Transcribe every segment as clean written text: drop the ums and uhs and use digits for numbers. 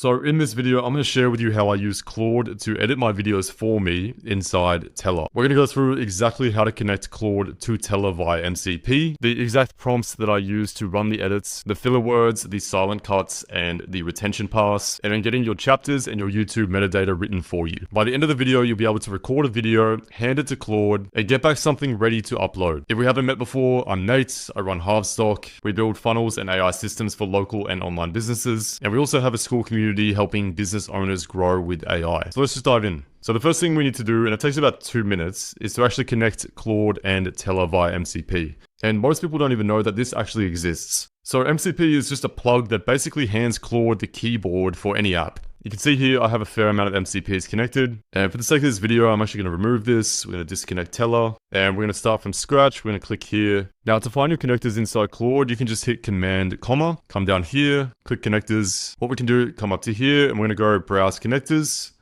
So in this video, I'm going to share with you how I use Claude to edit my videos for me inside Tella. We're going to go through exactly how to connect Claude to Tella via MCP, the exact prompts that I use to run the edits, the filler words, the silent cuts, and the retention pass, and then getting your chapters and your YouTube metadata written for you. By the end of the video, you'll be able to record a video, hand it to Claude, and get back something ready to upload. If we haven't met before, I'm Nate. I run Halvestock. We build funnels and AI systems for local and online businesses, and we also have a school community helping business owners grow with AI. So let's just dive in. So the first thing we need to do, and it takes about 2 minutes, is to actually connect Claude and Tella via MCP. And most people don't even know that this actually exists. So MCP is just a plug that basically hands Claude the keyboard for any app. You can see here I have a fair amount of MCPs connected, and for the sake of this video I'm actually going to remove this. We're going to disconnect Tella, and we're going to start from scratch. We're going to click here. Now to find your connectors inside Claude, you can just hit Command, comma, come down here, click connectors. What we can do, come up to here, and we're going to go browse connectors,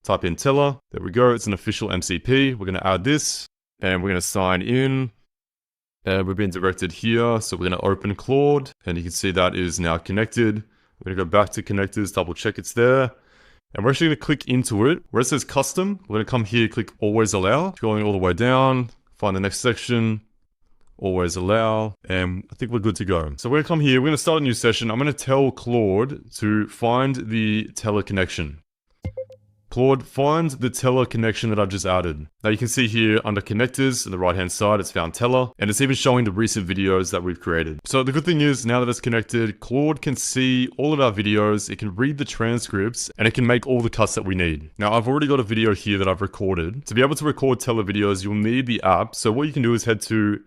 type in Tella. There we go, it's an official MCP. We're going to add this, and we're going to sign in. And we've been directed here, so we're going to open Claude, and you can see that is now connected. We're going to go back to connectors, double check it's there. And we're actually going to click into it. Where it says custom, we're going to come here, click always allow. Scrolling all the way down, find the next section, always allow, and I think we're good to go. So we're going to come here, we're going to start a new session. I'm going to tell Claude to find the Tella connection. Claude, find the Tella connection that I've just added. Now you can see here under connectors on the right hand side, it's found Tella, and it's even showing the recent videos that we've created. So the good thing is now that it's connected, Claude can see all of our videos, it can read the transcripts, and it can make all the cuts that we need. Now I've already got a video here that I've recorded. To be able to record Tella videos, you'll need the app. So what you can do is head to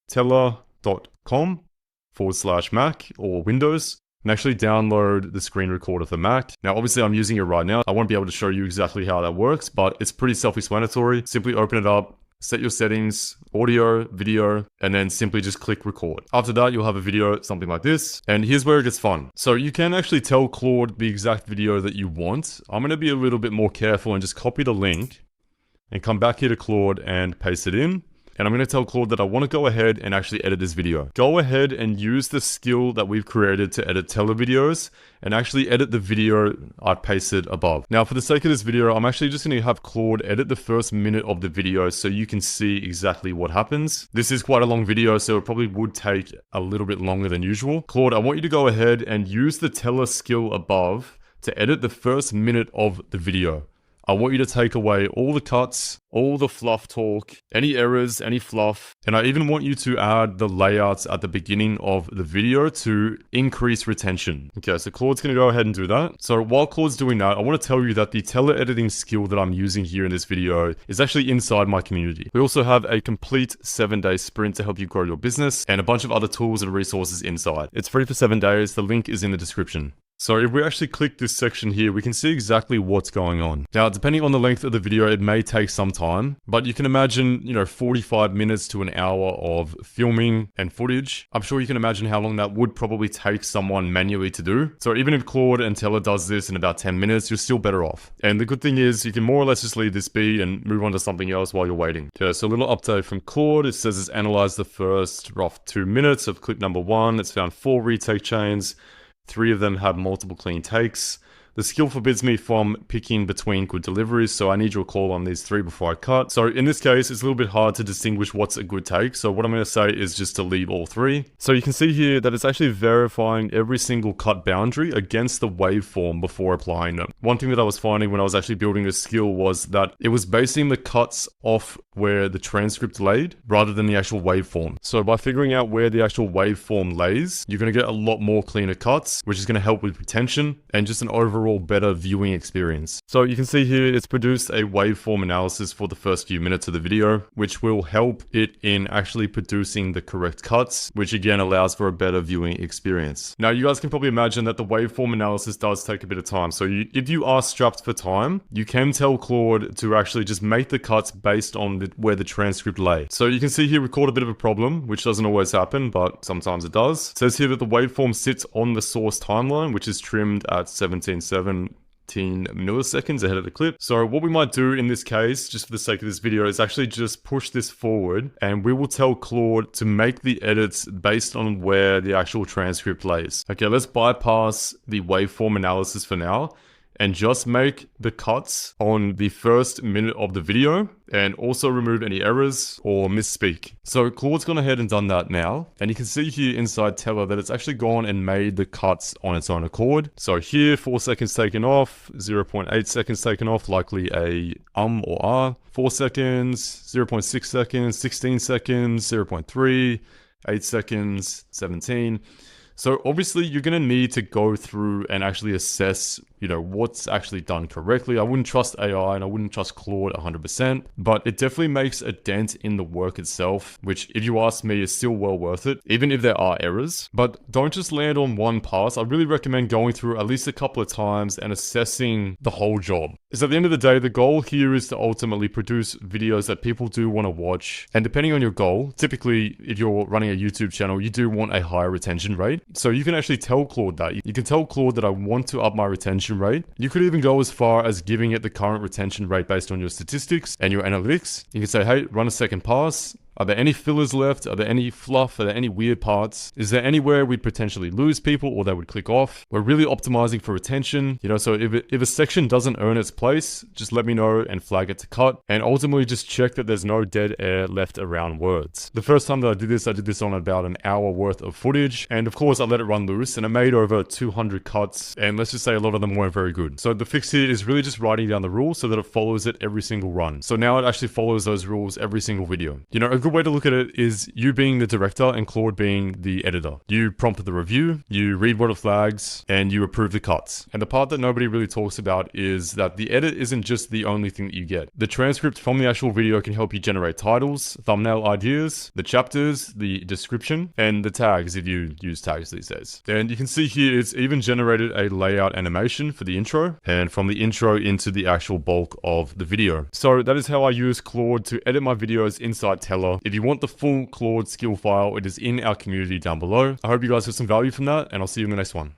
tella.com/Mac or Windows, and actually download the screen recorder for Mac. Now, obviously I'm using it right now. I won't be able to show you exactly how that works, but it's pretty self-explanatory. Simply open it up, set your settings, audio, video, and then simply just click record. After that, you'll have a video, something like this. And here's where it gets fun. So you can actually tell Claude the exact video that you want. I'm gonna be a little bit more careful and just copy the link and come back here to Claude and paste it in. And I'm going to tell Claude that I want to go ahead and actually edit this video. Go ahead and use the skill that we've created to edit Tella videos and actually edit the video I pasted above. Now, for the sake of this video, I'm actually just going to have Claude edit the first minute of the video so you can see exactly what happens. This is quite a long video, so it probably would take a little bit longer than usual. Claude, I want you to go ahead and use the Tella skill above to edit the first minute of the video. I want you to take away all the cuts, all the fluff talk, any errors, any fluff, and I even want you to add the layouts at the beginning of the video to increase retention. Okay, so Claude's going to go ahead and do that. So while Claude's doing that, I want to tell you that the Tella editing skill that I'm using here in this video is actually inside my community. We also have a complete 7-day sprint to help you grow your business and a bunch of other tools and resources inside. It's free for 7 days. The link is in the description. So if we actually click this section here, we can see exactly what's going on. Now, depending on the length of the video, it may take some time, but you can imagine, 45 minutes to an hour of filming and footage. I'm sure you can imagine how long that would probably take someone manually to do. So even if Claude and Tella does this in about 10 minutes, you're still better off. And the good thing is you can more or less just leave this be and move on to something else while you're waiting. Yeah, so a little update from Claude. It says it's analyzed the first rough 2 minutes of clip number 1. It's found 4 retake chains. 3 of them have multiple clean takes. The skill forbids me from picking between good deliveries, so I need your call on these 3 before I cut. So in this case, it's a little bit hard to distinguish what's a good take. So what I'm going to say is just to leave all 3. So you can see here that it's actually verifying every single cut boundary against the waveform before applying them. One thing that I was finding when I was actually building this skill was that it was basing the cuts off where the transcript laid rather than the actual waveform. So by figuring out where the actual waveform lays, you're going to get a lot more cleaner cuts, which is going to help with retention and just an overall better viewing experience. So you can see here it's produced a waveform analysis for the first few minutes of the video, which will help it in actually producing the correct cuts, which again allows for a better viewing experience. Now you guys can probably imagine that the waveform analysis does take a bit of time. So if you are strapped for time, you can tell Claude to actually just make the cuts based on where the transcript lay. So you can see here we caught a bit of a problem, which doesn't always happen, but sometimes it does. It says here that the waveform sits on the source timeline, which is trimmed at 17.7 milliseconds ahead of the clip. So what we might do in this case, just for the sake of this video, is actually just push this forward, and we will tell Claude to make the edits based on where the actual transcript lays. Okay, let's bypass the waveform analysis for now and just make the cuts on the first minute of the video, and also remove any errors or misspeak. So Claude's gone ahead and done that now, and you can see here inside Tella that it's actually gone and made the cuts on its own accord. So here, 4 seconds taken off, 0.8 seconds taken off, likely a or R, 4 seconds, 0.6 seconds, 16 seconds, 0.3, 8 seconds, 17. So obviously you're going to need to go through and actually assess, what's actually done correctly. I wouldn't trust AI and I wouldn't trust Claude 100%, but it definitely makes a dent in the work itself, which if you ask me is still well worth it, even if there are errors. But don't just land on one pass. I really recommend going through at least a couple of times and assessing the whole job. Because at the end of the day, the goal here is to ultimately produce videos that people do want to watch. And depending on your goal, typically if you're running a YouTube channel, you do want a higher retention rate. So you can actually tell Claude that. You can tell Claude that I want to up my retention rate. You could even go as far as giving it the current retention rate based on your statistics and your analytics. You can say, hey, run a second pass. Are there any fillers left? Are there any fluff? Are there any weird parts? Is there anywhere we'd potentially lose people or they would click off? We're really optimizing for retention. So if a section doesn't earn its place, just let me know and flag it to cut. And ultimately just check that there's no dead air left around words. The first time that I did this on about an hour worth of footage. And of course I let it run loose and I made over 200 cuts. And let's just say a lot of them weren't very good. So the fix here is really just writing down the rules so that it follows it every single run. So now it actually follows those rules every single video. A good way to look at it is you being the director and Claude being the editor. You prompt the review, you read what it flags, and you approve the cuts. And the part that nobody really talks about is that the edit isn't just the only thing that you get. The transcript from the actual video can help you generate titles, thumbnail ideas, the chapters, the description, and the tags if you use tags these days. And you can see here it's even generated a layout animation for the intro, and from the intro into the actual bulk of the video. So that is how I use Claude to edit my videos inside Tella. If you want the full Claude skill file, it is in our community down below. I hope you guys have some value from that, and I'll see you in the next one.